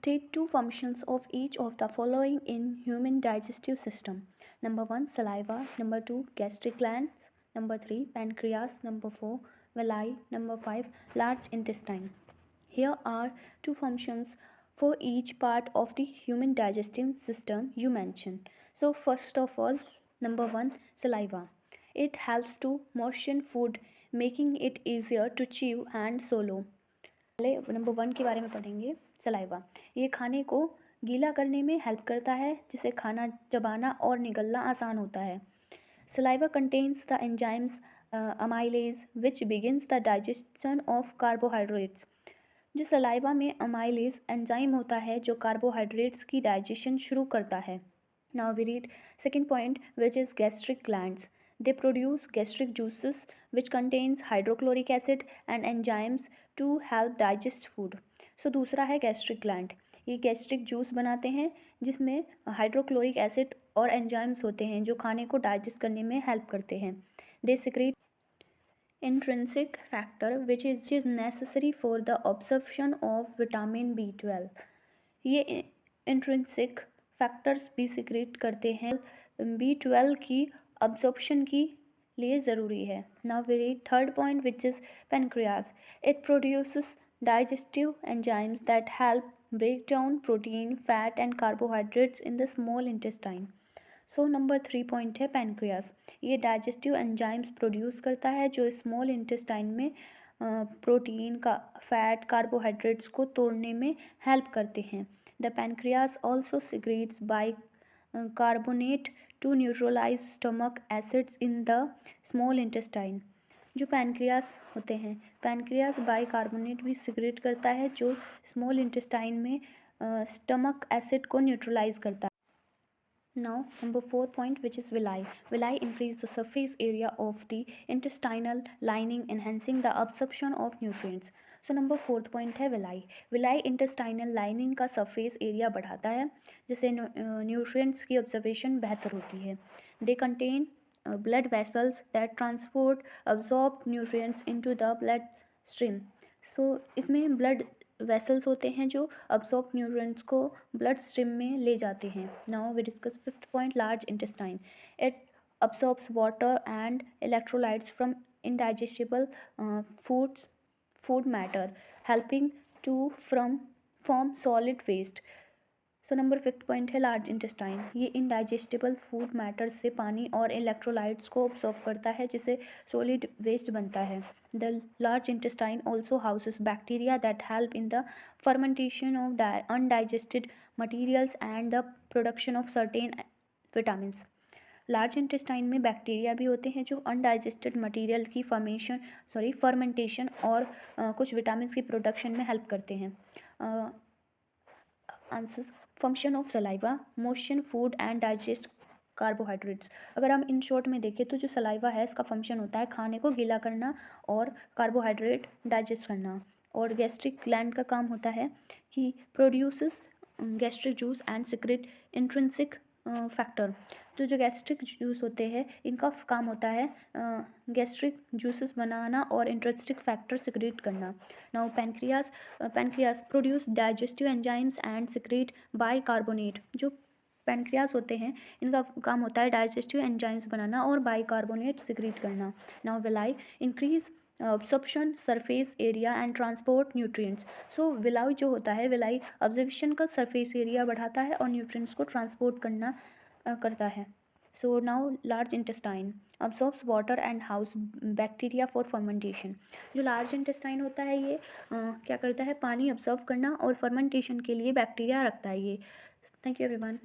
State two functions of each of the following in human digestive system. Number 1, saliva. Number 2, gastric glands. Number 3, pancreas. Number 4, villi. Number 5, large intestine. Here are two functions for each part of the human digestive system you mentioned. So first of all, number 1, saliva. It helps to moisten food, making it easier to chew and swallow. पहले number 1 के बारे में पढ़ेंगे, saliva. ये खाने को गीला करने में हेल्प करता है, जिससे खाना चबाना और निगलना आसान होता है। Saliva contains the enzymes amylase which begins the digestion of carbohydrates. जो सलाइवा में अमाइलेज एंजाइम होता है जो कार्बोहाइड्रेट्स की डाइजेशन शुरू करता है। Now we read second point which is gastric glands. They produce gastric juices which contains hydrochloric acid and enzymes to help digest food. So दूसरा है gastric gland. ये gastric juice बनाते हैं जिसमें हाइड्रोक्लोरिक एसिड और एंजाइम्स होते हैं जो खाने को डाइजेस्ट करने में हेल्प करते हैं। They secrete intrinsic factor which is necessary for the absorption of vitamin B12. ये intrinsic factors भी secrete करते हैं B12 की absorption की लिए ज़रूरी है। Now we read third point which is pancreas. It produces digestive enzymes that help break down protein, fat and carbohydrates in the small intestine. So number 3 point है pancreas. ये digestive enzymes produce करता है जो small intestine में protein का fat carbohydrates को तोड़ने में हेल्प करते हैं। The pancreas also secretes bicarbonate to neutralize stomach acids in the small intestine. जो पैनक्रियास होते हैं, पैनक्रियास बाइकार्बोनेट भी सिक्रेट करता है जो स्मॉल इंटेस्टाइन में स्टमक एसिड को न्यूट्रलाइज करता है। Now number 4 point which is villi. Villi increase the surface area of the intestinal lining enhancing the absorption of nutrients. So number 4th point है villi. Villi intestinal lining का surface area बढ़ाता है जिससे nutrients की observation बेहतर होती है. They contain blood vessels that transport absorbed nutrients into the blood stream. So इसमें blood वेसल्स होते हैं जो अब्सॉर्ब न्यूट्रिएंट्स को ब्लड स्ट्रीम में ले जाते हैं। Now we discuss fifth point large intestine. It absorbs water and electrolytes from indigestible food matter helping to form solid waste. So number 5 point है लार्ज इंटेस्टाइन। ये इनडाइजेस्टिबल फूड मैटर से पानी और electrolytes को ऑब्जॉर्व करता है जिससे solid waste बनता है। The large intestine also houses bacteria that help in the fermentation of undigested materials and the production of certain vitamins. Large intestine में बैक्टीरिया भी होते हैं जो अनडाइजेस्टेड मटीरियल की फर्मेंटेशन और कुछ विटामिन्स की प्रोडक्शन में हेल्प करते हैं। Answer function of saliva motion food and digest carbohydrates. अगर हम इन शॉर्ट में देखें तो जो सलाइवा है इसका फंक्शन होता है खाने को गीला करना और कार्बोहाइड्रेट डाइजेस्ट करना। और गैस्ट्रिक ग्लैंड का काम होता है कि produces gastric juice and secrete intrinsic factor. तो जो गैस्ट्रिक जूस होते हैं इनका काम होता है गैस्ट्रिक जूसेस बनाना और इंट्रिंसिक फैक्टर सिक्रेट करना। Now pancreas produce digestive enzymes and secrete bicarbonate. जो पैनक्रियास होते हैं इनका काम होता है डाइजेस्टिव एंजाइम्स बनाना और बाइकार्बोनेट सिक्रेट करना। Now villi increase absorption surface area and transport nutrients. So villi जो होता है विलाई ऑब्जर्वेशन का सरफेस एरिया बढ़ाता है और न्यूट्रिएंट्स को ट्रांसपोर्ट करता है। So now large intestine absorbs water and house bacteria for fermentation. जो लार्ज इंटेस्टाइन होता है ये क्या करता है पानी अब्सॉर्ब करना और फर्मेंटेशन के लिए बैक्टीरिया रखता है ये। Thank you everyone.